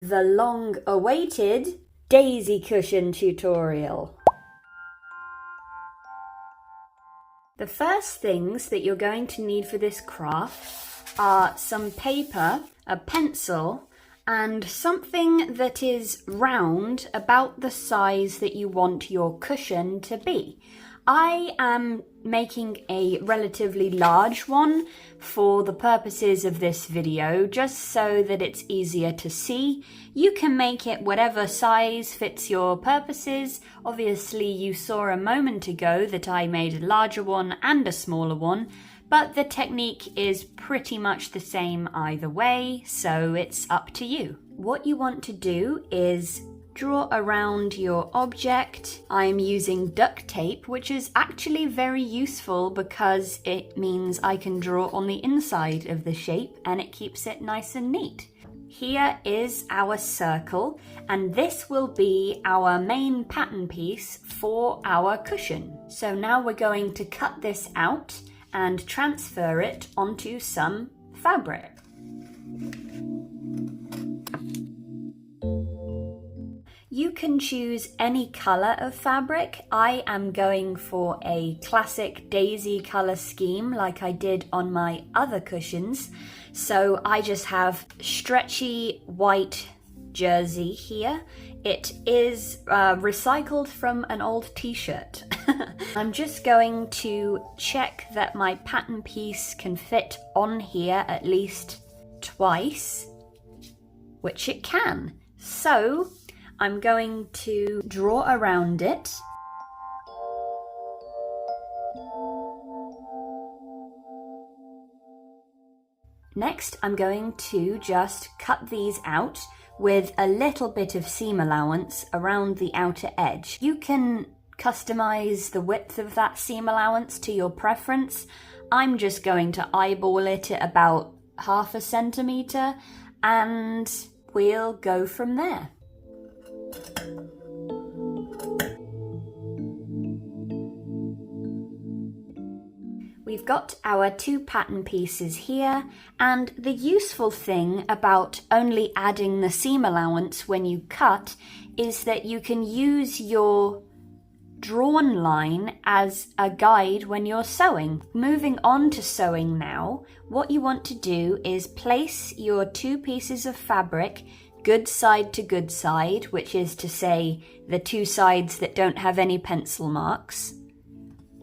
the long-awaited daisy cushion tutorial. The first things that you're going to need for this craft are some paper, a pencil, and something that is round about the size that you want your cushion to be. I am making a relatively large one for the purposes of this video, just so that it's easier to see. You can make it whatever size fits your purposes. Obviously, you saw a moment ago that I made a larger one and a smaller one, but the technique is pretty much the same either way, so it's up to you. What you want to do is draw around your object. I'm using duct tape, which is actually very useful because it means I can draw on the inside of the shape and it keeps it nice and neat. Here is our circle, and this will be our main pattern piece for our cushion. So now we're going to cut this out and transfer it onto some fabric. You can choose any colour of fabric. I am going for a classic daisy colour scheme like I did on my other cushions. So I just have stretchy white jersey here. It is recycled from an old t-shirt. I'm just going to check that my pattern piece can fit on here at least twice, which it can. So I'm going to draw around it. Next, I'm going to just cut these out with a little bit of seam allowance around the outer edge. You can customize the width of that seam allowance to your preference. I'm just going to eyeball it at about 1/2 centimetre and we'll go from there. We've got our two pattern pieces here, and the useful thing about only adding the seam allowance when you cut is that you can use your drawn line as a guide when you're sewing. Moving on to sewing now, what you want to do is place your two pieces of fabric good side to good side, which is to say the two sides that don't have any pencil marks.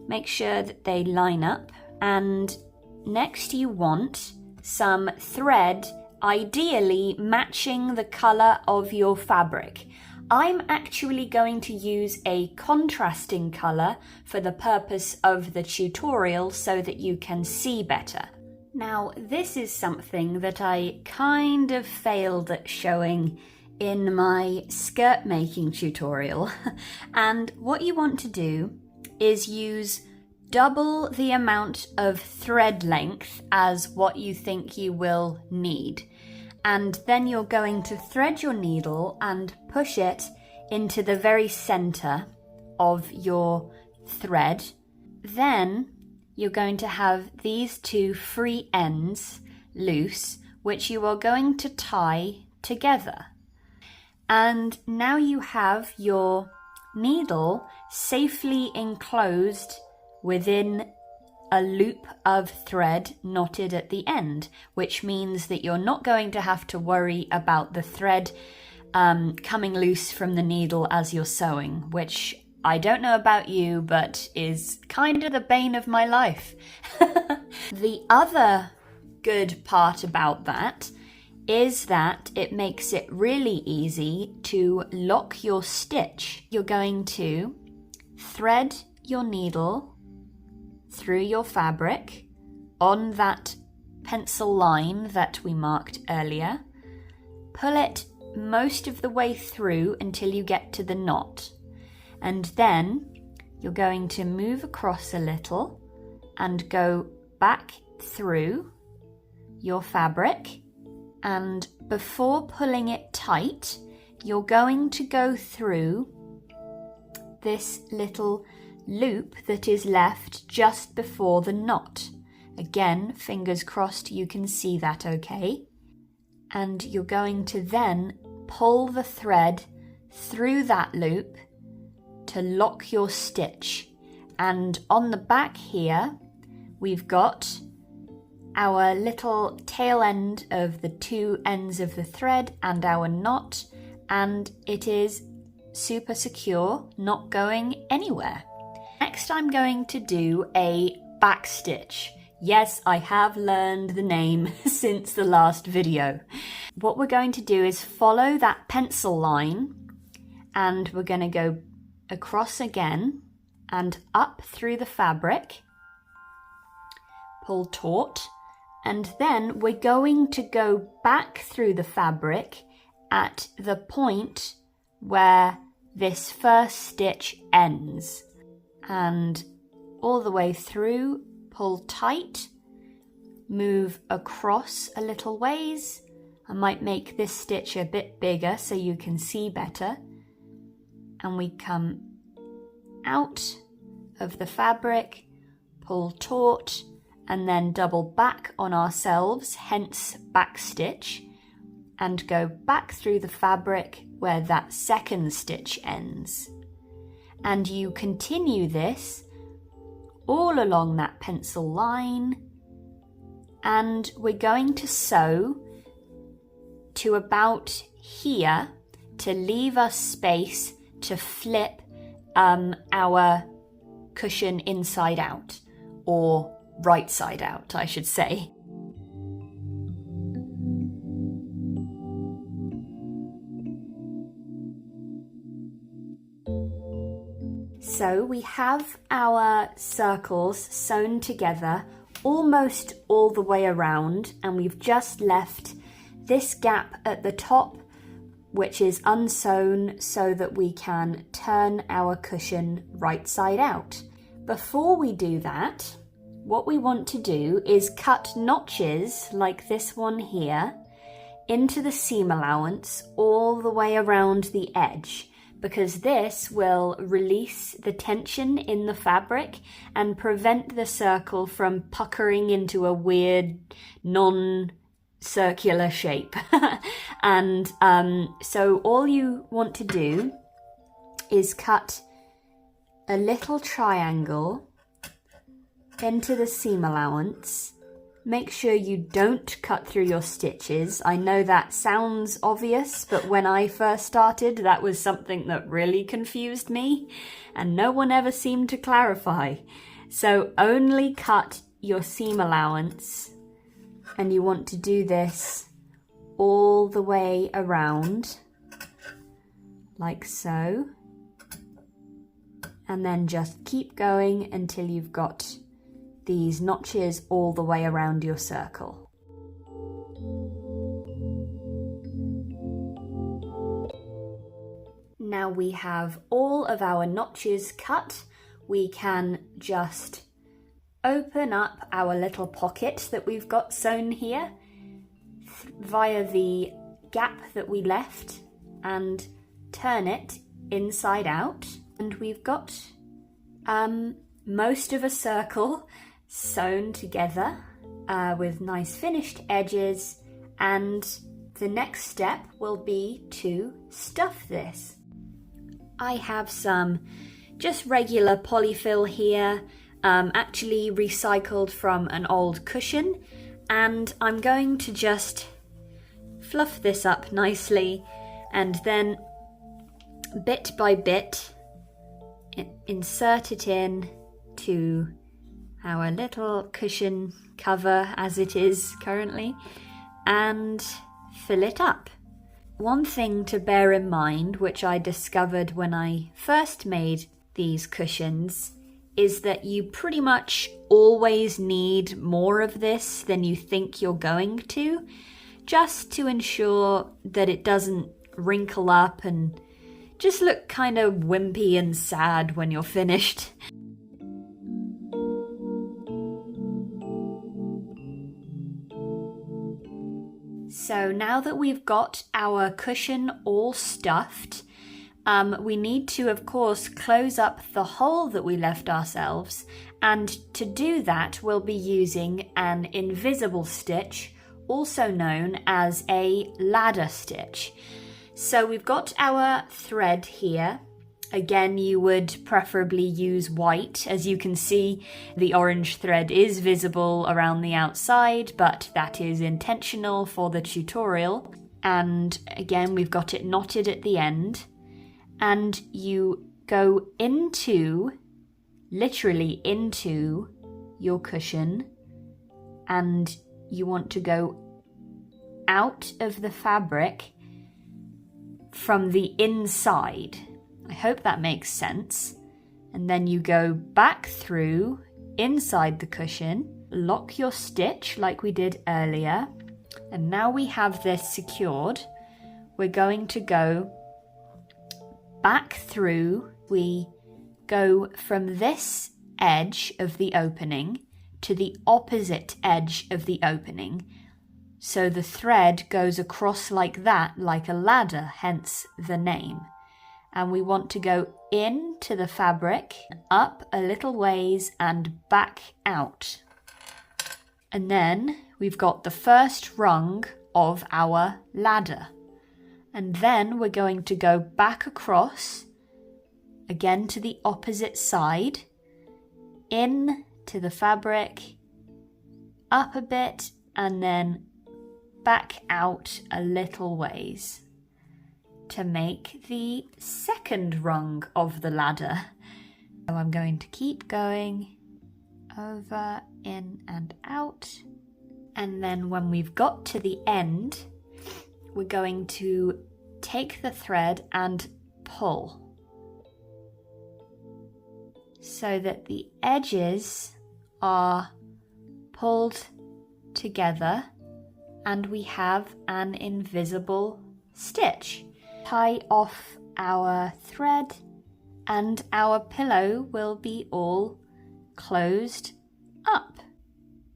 Make sure that they line up, and next you want some thread, ideally matching the colour of your fabric. I'm actually going to use a contrasting colour for the purpose of the tutorial so that you can see better. Now, this is something that I kind of failed at showing in my skirt making tutorial. And what you want to do is use double the amount of thread length as what you think you will need. And then you're going to thread your needle and push it into the very center of your thread. Then you're going to have these two free ends loose, which you are going to tie together. And now you have your needle safely enclosed within a loop of thread knotted at the end, which means that you're not going to have to worry about the thread coming loose from the needle as you're sewing, which I don't know about you, but is kind of the bane of my life. The other good part about that is that it makes it really easy to lock your stitch. You're going to thread your needle through your fabric on that pencil line that we marked earlier. Pull it most of the way through until you get to the knot. And then you're going to move across a little and go back through your fabric. And before pulling it tight, you're going to go through this little loop that is left just before the knot. Again, fingers crossed you can see that okay. And you're going to then pull the thread through that loop to lock your stitch. And on the back here, we've got our little tail end of the two ends of the thread and our knot, and it is super secure, not going anywhere. Next, I'm going to do a back stitch. Yes, I have learned the name since the last video. What we're going to do is follow that pencil line, and we're going to go across again and up through the fabric, pull taut, and then we're going to go back through the fabric at the point where this first stitch ends, and all the way through, pull tight, move across a little ways. I might make this stitch a bit bigger so you can see better, and we come out of the fabric, pull taut, and then double back on ourselves, hence back stitch, and go back through the fabric where that second stitch ends. And you continue this all along that pencil line, and we're going to sew to about here to leave us space to flip our cushion inside out, or right side out, I should say. So we have our circles sewn together almost all the way around, and we've just left this gap at the top, which is unsewn, so that we can turn our cushion right side out. Before we do that, what we want to do is cut notches like this one here into the seam allowance all the way around the edge, because this will release the tension in the fabric and prevent the circle from puckering into a weird non-circular shape. And so all you want to do is cut a little triangle into the seam allowance. Make sure you don't cut through your stitches. I know that sounds obvious, but when I first started, that was something that really confused me, and no one ever seemed to clarify. So only cut your seam allowance, and you want to do this all the way around, like so. And then just keep going until you've got these notches all the way around your circle. Now we have all of our notches cut, we can just open up our little pocket that we've got sewn here via the gap that we left and turn it inside out, and we've got most of a circle sewn together with nice finished edges, and the next step will be to stuff this. I have some just regular polyfill here, actually recycled from an old cushion, and I'm going to just fluff this up nicely and then bit by bit insert it in to our little cushion cover as it is currently and fill it up. One thing to bear in mind, which I discovered when I first made these cushions, is that you pretty much always need more of this than you think you're going to, just to ensure that it doesn't wrinkle up and just look kind of wimpy and sad when you're finished. So now that we've got our cushion all stuffed, we need to, of course, close up the hole that we left ourselves, and to do that we'll be using an invisible stitch, also known as a ladder stitch. So we've got our thread here. Again, you would preferably use white. As you can see, the orange thread is visible around the outside, but that is intentional for the tutorial. And again, we've got it knotted at the end. And you go into, literally into your cushion, and you want to go out of the fabric from the inside. I hope that makes sense. And then you go back through inside the cushion, lock your stitch like we did earlier, and now we have this secured. We're going to go back through. We go from this edge of the opening to the opposite edge of the opening. So the thread goes across like that, like a ladder, hence the name. And we want to go into the fabric, up a little ways and back out. And then we've got the first rung of our ladder. And then we're going to go back across, again to the opposite side, in to the fabric, up a bit, and then back out a little ways to make the second rung of the ladder. So I'm going to keep going over, in and out. And then when we've got to the end, we're going to take the thread and pull so that the edges are pulled together and we have an invisible stitch. Tie off our thread and our pillow will be all closed up.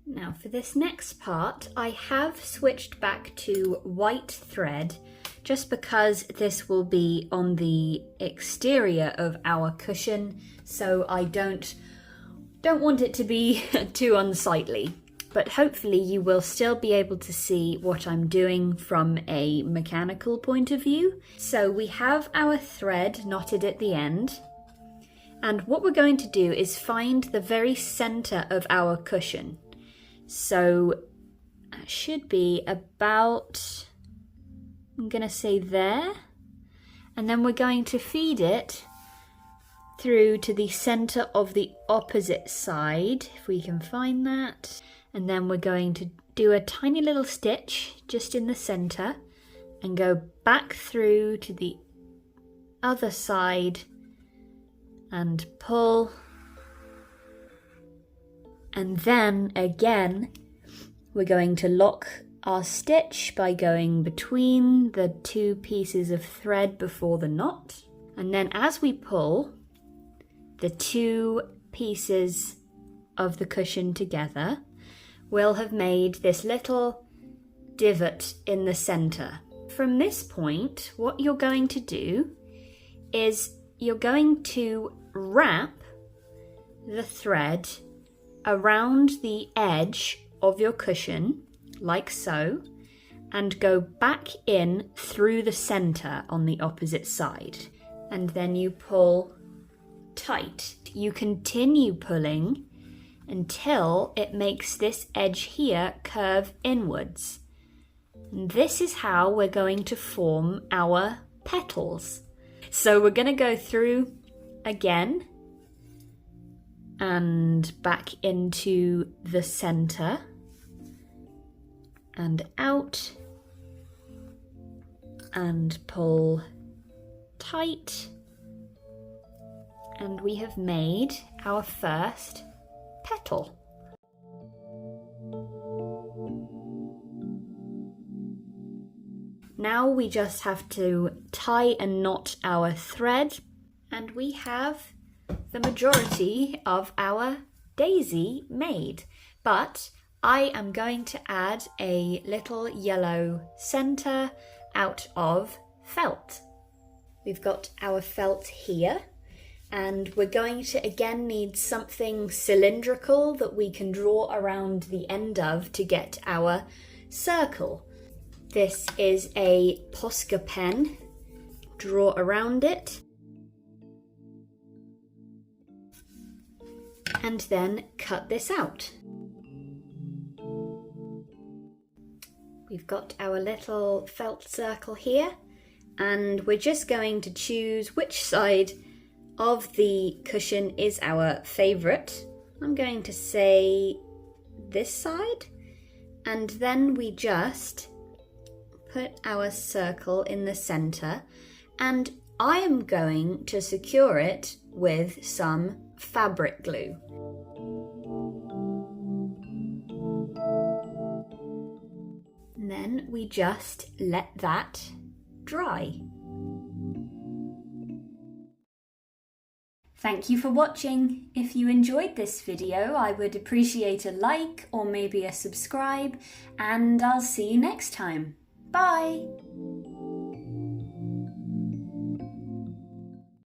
Now for this next part, I have switched back to white thread just because this will be on the exterior of our cushion, so I don't want it to be too unsightly. But hopefully you will still be able to see what I'm doing from a mechanical point of view. So we have our thread knotted at the end, and what we're going to do is find the very center of our cushion. So it should be about, I'm going to say there, and then we're going to feed it through to the center of the opposite side, if we can find that. And then we're going to do a tiny little stitch just in the center and go back through to the other side and pull. And then again, we're going to lock our stitch by going between the two pieces of thread before the knot. And then as we pull the two pieces of the cushion together, we'll have made this little divot in the center. From this point, what you're going to do is you're going to wrap the thread around the edge of your cushion, like so, and go back in through the center on the opposite side. And then you pull tight. You continue pulling until it makes this edge here curve inwards. And this is how we're going to form our petals. So we're going to go through again and back into the center and out and pull tight, and we have made our first petal. Now we just have to tie and knot our thread, and we have the majority of our daisy made. But I am going to add a little yellow center out of felt. We've got our felt here, and we're going to again need something cylindrical that we can draw around the end of to get our circle. This is a Posca pen. draw around it. And then cut this out. We've got our little felt circle here, and we're just going to choose which side of the cushion is our favourite. I'm going to say this side, and then we just put our circle in the centre, and I am going to secure it with some fabric glue. And then we just let that dry. Thank you for watching. If you enjoyed this video, I would appreciate a like or maybe a subscribe, and I'll see you next time. Bye!